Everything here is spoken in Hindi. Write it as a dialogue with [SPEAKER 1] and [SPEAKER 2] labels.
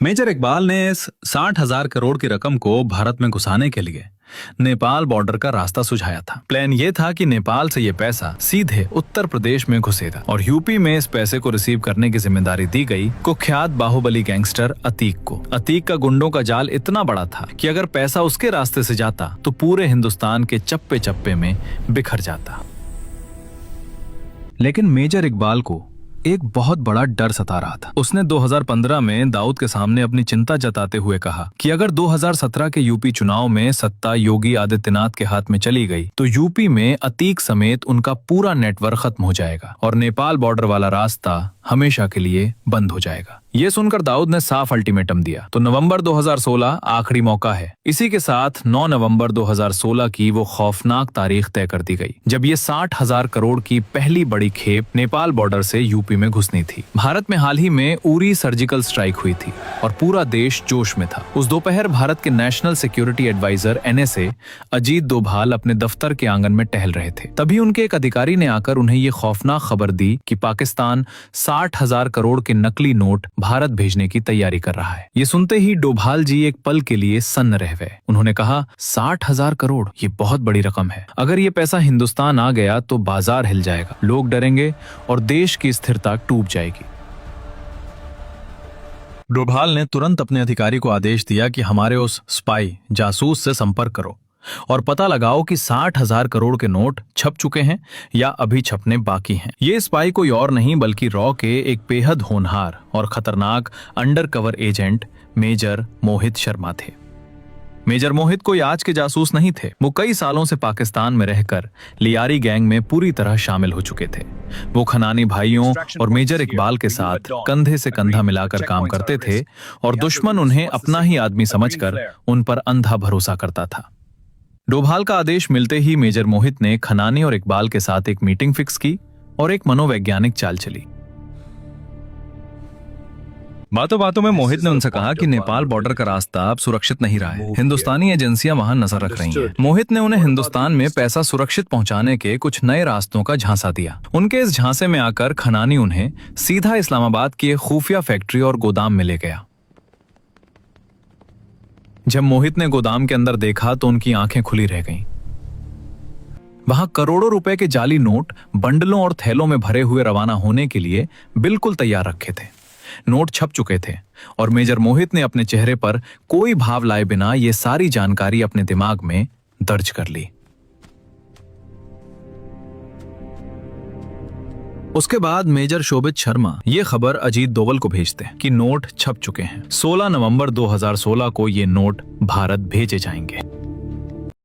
[SPEAKER 1] मेजर इकबाल ने इस 60,000 करोड़ की रकम को भारत में घुसाने के लिए नेपाल बॉर्डर का रास्ता सुझाया था। प्लान ये था कि नेपाल से ये पैसा सीधे उत्तर प्रदेश में घुसेगा और यूपी में इस पैसे को रिसीव करने की जिम्मेदारी दी गई कुख्यात बाहुबली गैंगस्टर अतीक को। अतीक का गुंडों का जाल इतना बड़ा था कि अगर पैसा उसके रास्ते से जाता तो पूरे हिंदुस्तान के चप्पे चप्पे में बिखर जाता। लेकिन मेजर इकबाल को एक बहुत बड़ा डर सता रहा था। उसने 2015 में दाऊद के सामने अपनी चिंता जताते हुए कहा कि अगर 2017 के यूपी चुनाव में सत्ता योगी आदित्यनाथ के हाथ में चली गई तो यूपी में अतीक समेत उनका पूरा नेटवर्क खत्म हो जाएगा और नेपाल बॉर्डर वाला रास्ता हमेशा के लिए बंद हो जाएगा। ये सुनकर दाऊद ने साफ अल्टीमेटम दिया। तो नवंबर 2016 आखिरी मौका है। इसी के साथ 9 नवंबर 2016 की वो खौफनाक तारीख तय कर दी गई जब ये 60,000 करोड़ की पहली बड़ी खेप नेपाल बॉर्डर से यूपी में घुसनी थी। भारत में हाल ही में उरी सर्जिकल स्ट्राइक हुई थी और पूरा देश जोश में था। उस दोपहर भारत के national security advisor NSA Ajit Doval अपने दफ्तर के आंगन में टहल रहे थे। तभी उनके एक अधिकारी ने आकर उन्हें ये खौफनाक खबर दी कि पाकिस्तान 60,000 करोड़ के नकली नोट भारत भेजने की तैयारी कर रहा है। ये सुनते ही डोभाल जी एक पल के लिए सन्न रह गए। उन्होंने कहा, 60,000 करोड़, ये बहुत बड़ी रकम है। अगर ये पैसा हिंदुस्तान आ गया तो बाजार हिल जाएगा, लोग डरेंगे और देश की स्थिरता टूट जाएगी। डोभाल ने तुरंत अपने अधिकारी को आदेश दिया कि हमारे उस स्पाई जासूस से संपर्क करो और पता लगाओ कि 60,000 करोड़ के नोट छप चुके हैं या अभी छपने बाकी हैं। ये स्पाई कोई और नहीं बल्कि रॉ के एक बेहद होनहार और खतरनाक undercover agent major Mohit Sharma थे। मेजर मोहित कोई आज के जासूस नहीं थे। वो कई सालों से पाकिस्तान में रहकर लियारी गैंग में पूरी तरह शामिल हो चुके थे। वो खनानी भाइयों और मेजर इकबाल के साथ कंधे से कंधा मिलाकर काम करते थे और दुश्मन उन्हें अपना ही आदमी समझकर उन पर अंधा भरोसा करता था। डोभाल का आदेश मिलते ही मेजर मोहित ने खनानी और इकबाल के साथ एक मीटिंग फिक्स की और एक मनोवैज्ञानिक चाल चली। बातों बातों में मोहित ने उनसे कहा कि नेपाल बॉर्डर का रास्ता अब सुरक्षित नहीं रहा है। हिंदुस्तानी एजेंसियां वहां नजर रख रही हैं। मोहित ने उन्हें हिंदुस्तान में पैसा सुरक्षित पहुंचाने के कुछ नए रास्तों का झांसा दिया। उनके इस झांसे में आकर खनानी उन्हें सीधा इस्लामाबाद की एक खुफिया फैक्ट्री और गोदाम में ले गया। जब मोहित ने गोदाम के अंदर देखा तो उनकी आंखें खुली रह गईं। वहां करोड़ों रुपए के जाली नोट बंडलों और थैलों में भरे हुए रवाना होने के लिए बिल्कुल तैयार रखे थे। नोट छप चुके थे और मेजर मोहित ने अपने चेहरे पर कोई भाव लाए बिना ये सारी जानकारी अपने दिमाग में दर्ज कर ली। उसके बाद मेजर शोभित शर्मा ये खबर अजीत डोभाल को भेजते हैं कि नोट छप चुके हैं। 16 नवंबर 2016 को ये नोट भारत भेजे जाएंगे।